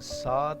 7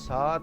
7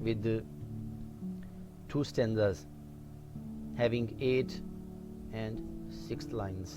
with 2 stanzas having 8 and 6 lines।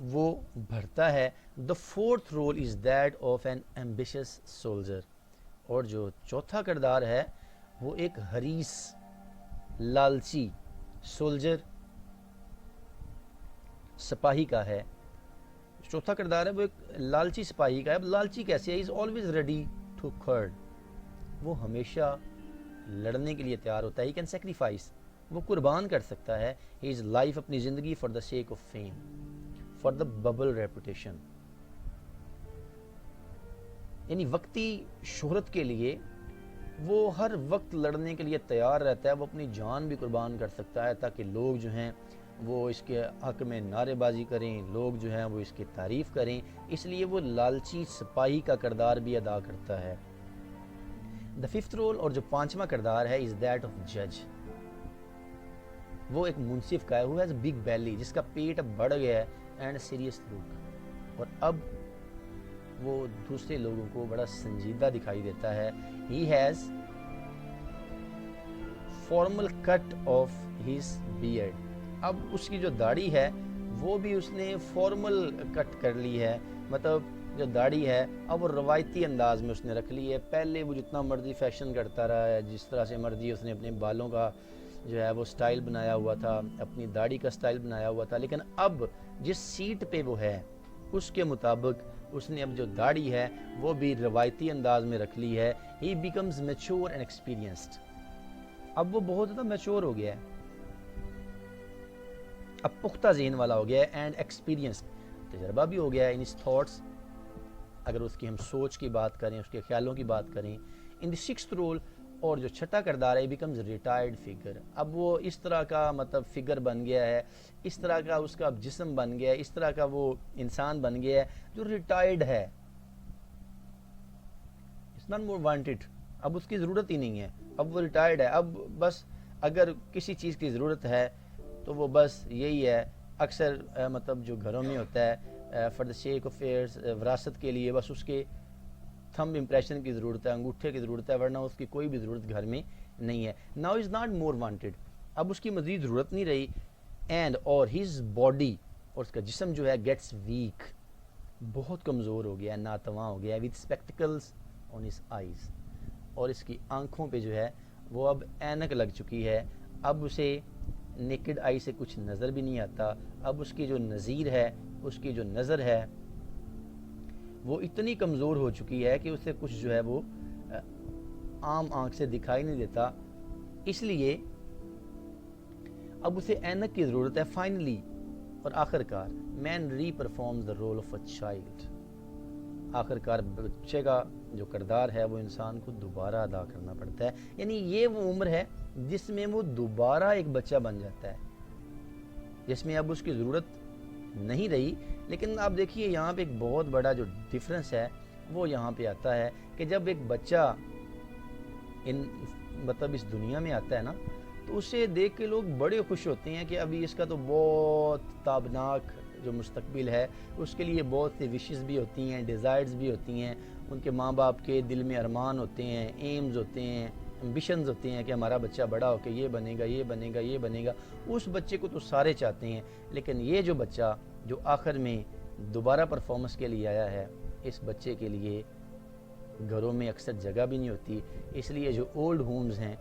وہ بھرتا ہے. The fourth rule is that of an ambitious soldier. اور جو چوتھا کردار ہے وہ ایک حریص لالچی سولجر سپاہی کا ہے. چوتھا کردار ہے وہ ایک لالچی سپاہی کا ہے. اب لالچی کیسے ہے؟ از آلویز ریڈی ٹو کھرڈ. وہ ہمیشہ لڑنے کے لیے تیار ہوتا ہے. He can sacrifice. وہ قربان کر سکتا ہے ہز لائف، اپنی زندگی، for the sake of fame, for the bubble reputation. یعنی وقتی شہرت کے لیے وہ ہر وقت لڑنے کے لیے تیار رہتا ہے. وہ اپنی جان بھی قربان کر سکتا ہے تاکہ لوگ جو ہیں وہ اس کے حق میں نعرے بازی کریں، لوگ جو ہیں وہ اس کی تعریف کریں. اس لیے وہ لالچی سپاہی کا کردار بھی ادا کرتا ہے. دا ففتھ رول اور جو پانچواں کردار ہے از دیٹ آف جج. وہ ایک منصف کا ہے ہو ہیز بگ بیلی، جس کا پیٹ اب بڑھ گیا ہے، اینڈ سیریس لک. اور اب وہ دوسرے لوگوں کو بڑا سنجیدہ دکھائی دیتا ہے. He has formal cut of his beard. اب اس کی جو داڑھی ہے وہ بھی اس نے فارمل کٹ کر لی ہے. مطلب جو داڑھی ہے اب وہ روایتی انداز میں اس نے رکھ لی ہے. پہلے وہ جتنا مرضی فیشن کرتا رہا ہے، جس طرح سے مرضی اس نے اپنے بالوں کا جو ہے وہ سٹائل بنایا ہوا تھا، اپنی داڑھی کا سٹائل بنایا ہوا تھا. لیکن اب جس سیٹ پہ وہ ہے اس کے مطابق اس نے اب جو داڑھی ہے وہ بھی روایتی انداز میں رکھ لی ہے. He becomes mature and experienced. اب وہ بہت زیادہ میچور ہو گیا ہے، اب پختہ ذہن والا ہو گیا ہے، اینڈ ایکسپیرینسڈ، تجربہ بھی ہو گیا ہے ان ہز تھاٹس. اگر اس کی ہم سوچ کی بات کریں، اس کے خیالوں کی بات کریں. ان دی سکستھ رول اور جو چھٹا کردار ہے بیکمز ریٹائرڈ فگر. اب وہ اس طرح کا مطلب فگر بن گیا ہے، اس طرح کا اس کا جسم بن گیا ہے، اس طرح کا وہ انسان بن گیا ہے جو ریٹائرڈ ہے. It's not more wanted. اب اس کی ضرورت ہی نہیں ہے، اب وہ ریٹائرڈ ہے. اب بس اگر کسی چیز کی ضرورت ہے تو وہ بس یہی ہے. اکثر مطلب جو گھروں میں ہوتا ہے for the sake of affairs, وراثت کے لیے بس اس کے تھمب امپریشن کی ضرورت ہے، انگوٹھے کی ضرورت ہے، ورنہ اس کی کوئی بھی ضرورت گھر میں نہیں ہے. Now is not more wanted. اب اس کی مزید ضرورت نہیں رہی. اینڈ اور ہز باڈی، اور اس کا جسم جو ہے گیٹس ویک، بہت کمزور ہو گیا ہے، ناتواں ہو گیا ہے. With spectacles on his eyes. اور اس کی آنکھوں پہ جو ہے وہ اب اینک لگ چکی ہے. اب اسے نیکڈ آئی سے کچھ نظر بھی نہیں آتا. اب اس کی جو نظیر ہے، اس کی جو نظر ہے وہ اتنی کمزور ہو چکی ہے کہ اسے کچھ جو ہے وہ عام آنکھ سے دکھائی نہیں دیتا. اس لیے اب اسے اینک کی ضرورت ہے. فائنلی اور آخر کار man re performs the role of a child. آخر کار بچے کا جو کردار ہے وہ انسان کو دوبارہ ادا کرنا پڑتا ہے. یعنی یہ وہ عمر ہے جس میں وہ دوبارہ ایک بچہ بن جاتا ہے، جس میں اب اس کی ضرورت نہیں رہی. لیکن آپ دیکھیے یہاں پہ ایک بہت بڑا جو ڈفرنس ہے وہ یہاں پہ آتا ہے کہ جب ایک بچہ مطلب اس دنیا میں آتا ہے نا، تو اسے دیکھ کے لوگ بڑے خوش ہوتے ہیں کہ ابھی اس کا تو بہت تابناک جو مستقبل ہے، اس کے لیے بہت سی وشز بھی ہوتی ہیں، ڈیزائرز بھی ہوتی ہیں. ان کے ماں باپ کے دل میں ارمان ہوتے ہیں، ایمز ہوتے ہیں، امبیشنز ہوتے ہیں کہ ہمارا بچہ بڑا ہو کے یہ بنے گا، یہ بنے گا، یہ بنے گا. اس بچے کو تو سارے چاہتے ہیں. لیکن یہ جو بچہ جو آخر میں دوبارہ پرفارمنس کے لیے آیا ہے، اس بچے کے لیے گھروں میں اکثر جگہ بھی نہیں ہوتی. اس لیے جو اولڈ ہومز ہیں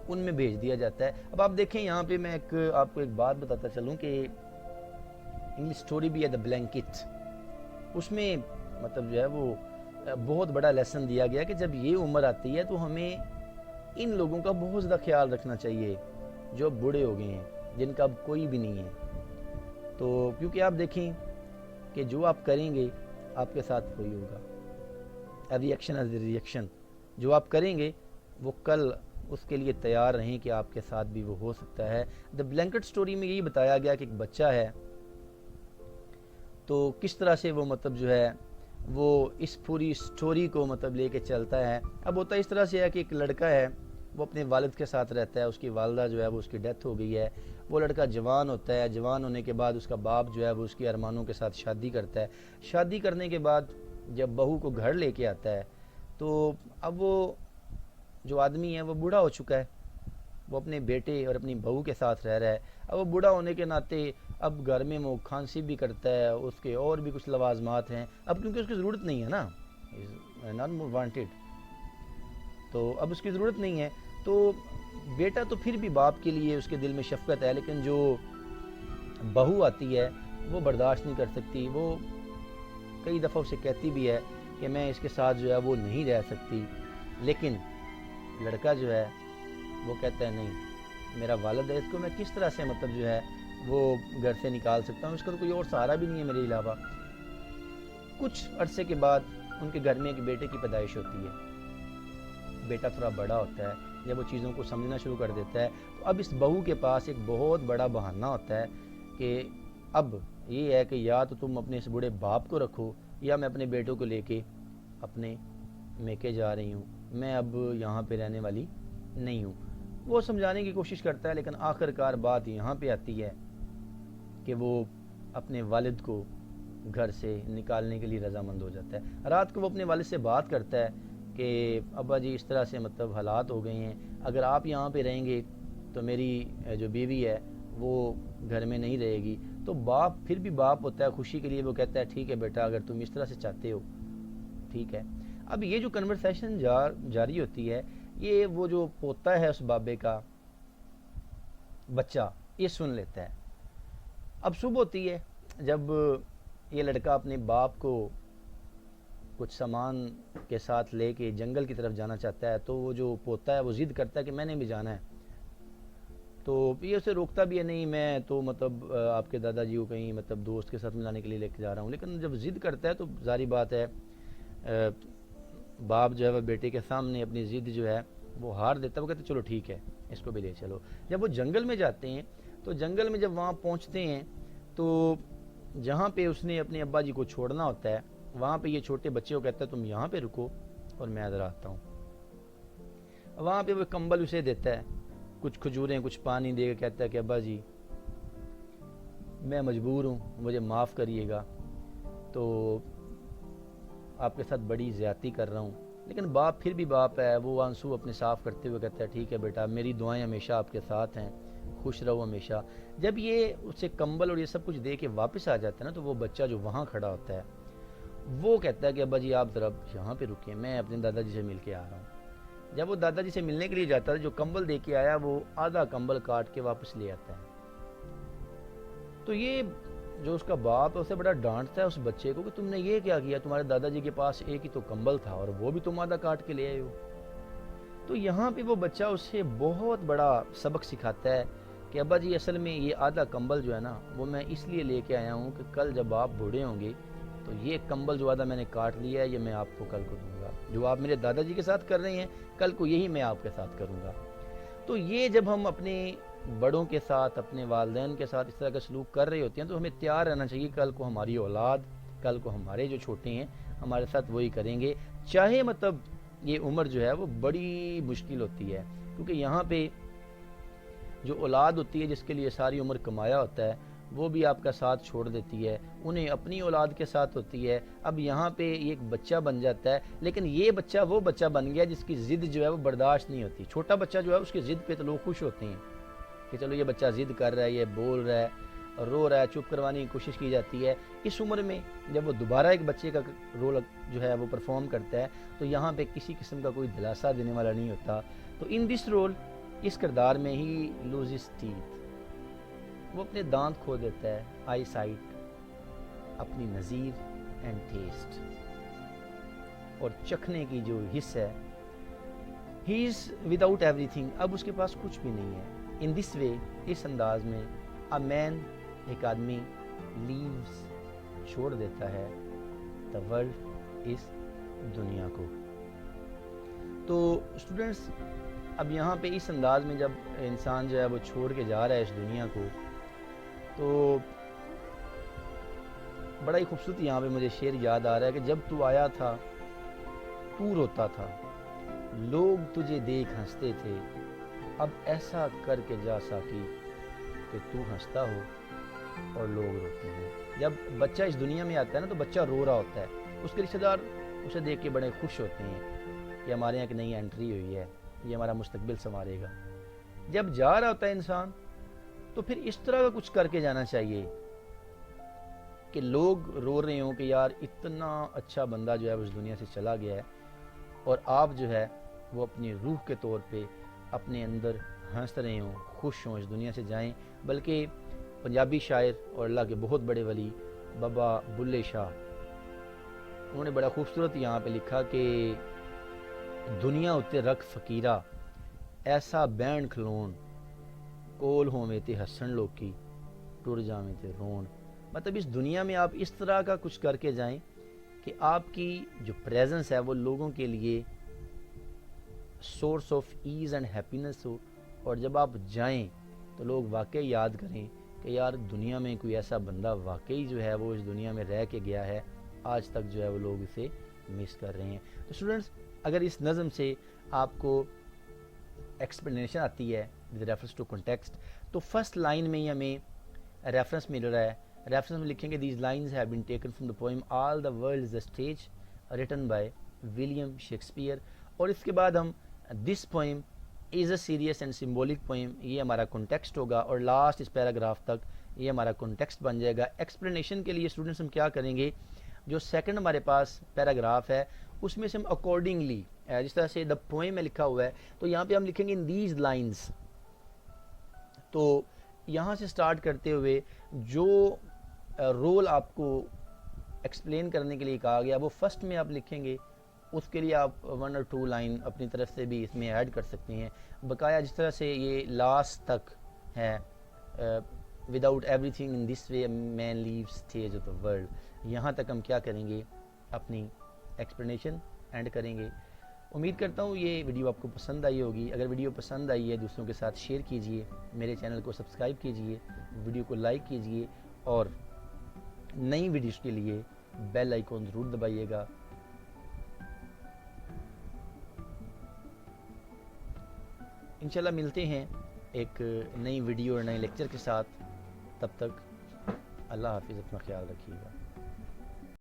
ان میں بھیج دیا جاتا ہے. اب آپ دیکھیں یہاں پہ میں آپ کو ایک بات بتاتا چلوں کہ انگلش اسٹوری بھی ہے دا بلینکٹ. اس میں مطلب جو ہے وہ بہت بڑا لیسن دیا گیا کہ جب یہ عمر آتی ہے تو ہمیں ان لوگوں کا بہت زیادہ خیال رکھنا چاہیے جو بوڑھے ہو گئے ہیں، جن کا اب کوئی بھی نہیں ہے. تو کیونکہ آپ دیکھیں کہ جو آپ کریں گے آپ کے ساتھ وہی ہوگا. Reaction as a reaction. جو آپ کریں گے وہ کل اس کے لیے تیار رہیں کہ آپ کے ساتھ بھی وہ ہو سکتا ہے. دا بلینکٹ سٹوری میں یہی بتایا گیا کہ ایک بچہ ہے تو کس طرح سے وہ مطلب جو ہے وہ اس پوری سٹوری کو مطلب لے کے چلتا ہے. اب ہوتا اس طرح سے ہے کہ ایک لڑکا ہے، وہ اپنے والد کے ساتھ رہتا ہے. اس کی والدہ جو ہے وہ اس کی ڈیتھ ہو گئی ہے. وہ لڑکا جوان ہوتا ہے. جوان ہونے کے بعد اس کا باپ جو ہے وہ اس کے ارمانوں کے ساتھ شادی کرتا ہے. شادی کرنے کے بعد جب بہو کو گھر لے کے آتا ہے تو اب وہ جو آدمی ہے وہ بوڑھا ہو چکا ہے. وہ اپنے بیٹے اور اپنی بہو کے ساتھ رہ رہا ہے. اب وہ بوڑھا ہونے کے ناطے اب گھر میں وہ کھانسی بھی کرتا ہے، اس کے اور بھی کچھ لوازمات ہیں، اب کیونکہ اس کی ضرورت نہیں ہے نا، ناٹ وانٹیڈ، تو اب اس کی ضرورت نہیں ہے، تو بیٹا تو پھر بھی باپ کے لیے اس کے دل میں شفقت ہے، لیکن جو بہو آتی ہے وہ برداشت نہیں کر سکتی، وہ کئی دفعہ اسے کہتی بھی ہے کہ میں اس کے ساتھ جو ہے وہ نہیں رہ سکتی، لیکن لڑکا جو ہے وہ کہتا ہے نہیں، میرا والد ہے، اس کو میں کس طرح سے مطلب جو ہے وہ گھر سے نکال سکتا ہوں، اس کا تو کوئی اور سہارا بھی نہیں ہے میرے علاوہ۔ کچھ عرصے کے بعد ان کے گھر میں ایک بیٹے کی پیدائش ہوتی ہے، بیٹا تھوڑا بڑا ہوتا ہے، جب وہ چیزوں کو سمجھنا شروع کر دیتا ہے تو اب اس بہو کے پاس ایک بہت بڑا بہانہ ہوتا ہے کہ اب یہ ہے کہ یا تو تم اپنے اس بوڑھے باپ کو رکھو یا میں اپنے بیٹوں کو لے کے اپنے میکے جا رہی ہوں، میں اب یہاں پہ رہنے والی نہیں ہوں۔ وہ سمجھانے کی کوشش کرتا ہے، لیکن آخر کار بات یہاں پہ آتی ہے کہ وہ اپنے والد کو گھر سے نکالنے کے لیے رضامند ہو جاتا ہے۔ رات کو وہ اپنے والد سے بات کرتا ہے کہ ابا جی اس طرح سے مطلب حالات ہو گئے ہیں، اگر آپ یہاں پہ رہیں گے تو میری جو بیوی ہے وہ گھر میں نہیں رہے گی۔ تو باپ پھر بھی باپ ہوتا ہے، خوشی کے لیے وہ کہتا ہے ٹھیک ہے بیٹا، اگر تم اس طرح سے چاہتے ہو ٹھیک ہے۔ اب یہ جو کنورسیشن جاری ہوتی ہے، یہ وہ جو پوتا ہے اس بابے کا بچہ یہ سن لیتا ہے۔ اب صبح ہوتی ہے، جب یہ لڑکا اپنے باپ کو کچھ سامان کے ساتھ لے کے جنگل کی طرف جانا چاہتا ہے، تو وہ جو پوتا ہے وہ ضد کرتا ہے کہ میں نے بھی جانا ہے، تو یہ اسے روکتا بھی ہے، نہیں میں تو مطلب آپ کے دادا جی کو کہیں مطلب دوست کے ساتھ ملانے کے لیے لے کے جا رہا ہوں۔ لیکن جب ضد کرتا ہے تو ظاہری بات ہے باپ جو ہے وہ بیٹے کے سامنے اپنی ضد جو ہے وہ ہار دیتا ہے، وہ کہتے چلو ٹھیک ہے اس کو بھی لے چلو۔ جب وہ جنگل میں جاتے ہیں تو جنگل میں جب وہاں پہنچتے ہیں تو جہاں پہ اس نے اپنے ابا جی کو چھوڑنا ہوتا ہے وہاں پہ یہ چھوٹے بچے کو کہتا ہے تم یہاں پہ رکو اور میں ادھر آتا ہوں۔ وہاں پہ وہ کمبل اسے دیتا ہے، کچھ کھجوریں کچھ پانی دے کے کہتا ہے کہ ابا جی میں مجبور ہوں، مجھے معاف کریے گا، تو آپ کے ساتھ بڑی زیادتی کر رہا ہوں۔ لیکن باپ پھر بھی باپ ہے، وہ آنسو اپنے صاف کرتے ہوئے کہتا ہے ٹھیک ہے بیٹا، میری دعائیں ہمیشہ آپ کے ساتھ ہیں، خوش رہو ہمیشہ۔ جب یہ اسے کمبل اور یہ سب کچھ دے کے واپس آ جاتا ہے نا، تو وہ بچہ جو وہاں کھڑا ہوتا ہے وہ کہتا ہے کہ ابا جی آپ ذرا یہاں پہ رکیں، میں اپنے دادا جی سے مل کے آ رہا ہوں۔ جب وہ دادا جی سے ملنے کے لیے جاتا ہے، جو کمبل دے کے آیا وہ آدھا کمبل کاٹ کے واپس لے آتا ہے۔ تو یہ جو اس کا باپ ہے اسے بڑا ڈانٹتا ہے اس بچے کو کہ تم نے یہ کیا کیا، تمہارے دادا جی کے پاس ایک ہی تو کمبل تھا اور وہ بھی تم آدھا کاٹ کے لے آئے ہو۔ تو یہاں پہ وہ بچہ اسے بہت بڑا سبق سکھاتا ہے کہ ابا جی اصل میں یہ آدھا کمبل جو ہے نا وہ میں اس لیے لے کے آیا ہوں کہ کل جب آپ بوڑھے ہوں گے تو یہ کمبل جو آدھا میں نے کاٹ لیا ہے یہ میں آپ کو کل کو دوں گا، جو آپ میرے دادا جی کے ساتھ کر رہے ہیں کل کو یہی میں آپ کے ساتھ کروں گا۔ تو یہ جب ہم اپنے بڑوں کے ساتھ اپنے والدین کے ساتھ اس طرح کا سلوک کر رہے ہوتے ہیں تو ہمیں تیار رہنا چاہیے، کل کو ہماری اولاد، کل کو ہمارے جو چھوٹے ہیں ہمارے ساتھ وہی کریں گے، چاہے مطلب یہ عمر جو ہے وہ بڑی مشکل ہوتی ہے، کیونکہ یہاں پہ جو اولاد ہوتی ہے جس کے لیے ساری عمر کمایا ہوتا ہے وہ بھی آپ کا ساتھ چھوڑ دیتی ہے، انہیں اپنی اولاد کے ساتھ ہوتی ہے۔ اب یہاں پہ ایک بچہ بن جاتا ہے، لیکن یہ بچہ وہ بچہ بن گیا جس کی ضد جو ہے وہ برداشت نہیں ہوتی۔ چھوٹا بچہ جو ہے اس کی ضد پہ تو لوگ خوش ہوتے ہیں کہ چلو یہ بچہ ضد کر رہا ہے، یہ بول رہا ہے اور رو رہا ہے، چپ کروانے کی کوشش کی جاتی ہے۔ اس عمر میں جب وہ دوبارہ ایک بچے کا رول جو ہے وہ پرفارم کرتا ہے تو یہاں پہ کسی قسم کا کوئی دلاسا دینے والا نہیں ہوتا۔ تو ان دس رول، اس کردار میں ہی لوزز ٹیتھ، وہ اپنے دانت کھو دیتا ہے، آئی سائٹ، اپنی نظیر اینڈ ٹیسٹ اور چکھنے کی جو حص ہے، ہی از وداؤٹ ایوری تھنگ، اب اس کے پاس کچھ بھی نہیں ہے۔ ان دس وے، اس انداز میں اے مین، ایک آدمی لیوز، چھوڑ دیتا ہے دا ورلڈ، اس دنیا کو۔ تو اسٹوڈنٹس اب یہاں پہ اس انداز میں جب انسان جو ہے وہ چھوڑ کے جا رہا ہے اس دنیا کو، تو بڑا ہی خوبصورت یہاں پہ مجھے شعر یاد آ رہا ہے کہ جب تو آیا تھا تو روتا تھا، لوگ تجھے دیکھ ہنستے تھے، اب ایسا کر کے جا ساکی کہ تو ہنستا ہو اور لوگ روتے ہیں۔ جب بچہ اس دنیا میں آتا ہے نا تو بچہ رو رہا ہوتا ہے، اس کے رشتہ دار اسے دیکھ کے بڑے خوش ہوتے ہیں کہ ہمارے یہاں ایک نئی انٹری ہوئی ہے، یہ ہمارا مستقبل سنوارے گا۔ جب جا رہا ہوتا ہے انسان تو پھر اس طرح کا کچھ کر کے جانا چاہیے کہ لوگ رو رہے ہوں کہ یار اتنا اچھا بندہ جو ہے اس دنیا سے چلا گیا ہے، اور آپ جو ہے وہ اپنی روح کے طور پہ اپنے اندر ہنس رہے ہوں، خوش ہوں، اس دنیا سے جائیں۔ بلکہ پنجابی شاعر اور اللہ کے بہت بڑے ولی بابا بلے شاہ، انہوں نے بڑا خوبصورت یہاں پہ لکھا کہ دنیا اتے رکھ فقیرہ ایسا بین کھلون کول ہوویں تے ہسن لوکی ٹر جاویں تے رون۔ مطلب اس دنیا میں آپ اس طرح کا کچھ کر کے جائیں کہ آپ کی جو پریزنس ہے وہ لوگوں کے لیے source of ease and happiness ہو، اور جب آپ جائیں تو لوگ واقعی یاد کریں کہ یار دنیا میں کوئی ایسا بندہ واقعی جو ہے وہ اس دنیا میں رہ کے گیا ہے، آج تک جو ہے وہ لوگ اسے مس کر رہے ہیں۔ تو اسٹوڈنٹس، اگر اس نظم سے آپ کو ایکسپلینیشن آتی ہے ود ریفرنس ٹو کنٹیکسٹ، تو فرسٹ لائن میں ہی ہمیں ریفرنس مل رہا ہے۔ ریفرنس میں لکھیں گے these lines have been taken from the poem all the world is the stage written by William Shakespeare, اور اس کے بعد ہم this poem is a serious and symbolic poem, یہ ہمارا کنٹیکسٹ ہوگا، اور لاسٹ اس پیراگراف تک یہ ہمارا کنٹیکسٹ بن جائے گا۔ ایکسپلینیشن کے لیے اسٹوڈنٹس ہم کیا کریں گے، جو سیکنڈ ہمارے پاس پیراگراف ہے اس میں سے ہم اکارڈنگلی، جس طرح سے دا پوئم میں لکھا ہوا ہے تو یہاں پہ ہم لکھیں گے ان دیز لائنز۔ تو یہاں سے سٹارٹ کرتے ہوئے جو رول آپ کو ایکسپلین کرنے کے لیے کہا گیا وہ فرسٹ میں آپ لکھیں گے، اس کے لیے آپ 1 اور 2 لائن اپنی طرف سے بھی اس میں ایڈ کر سکتے ہیں۔ بقایا جس طرح سے یہ لاسٹ تک ہے، without every thing in this way man leave stage of the world, یہاں تک ہم کیا کریں گے، اپنی ایکسپلینیشن اینڈ کریں گے۔ امید کرتا ہوں یہ ویڈیو آپ کو پسند آئی ہوگی۔ اگر ویڈیو پسند آئی ہے دوسروں کے ساتھ شیئر کیجئے، میرے چینل کو سبسکرائب کیجئے، ویڈیو کو لائک کیجئے، اور نئی ویڈیوز کے لیے بیل آئیکن ضرور دبائیے گا۔ انشاءاللہ ملتے ہیں ایک نئی ویڈیو اور نئے لیکچر کے ساتھ، تب تک اللہ حافظ، اپنا خیال رکھیے گا۔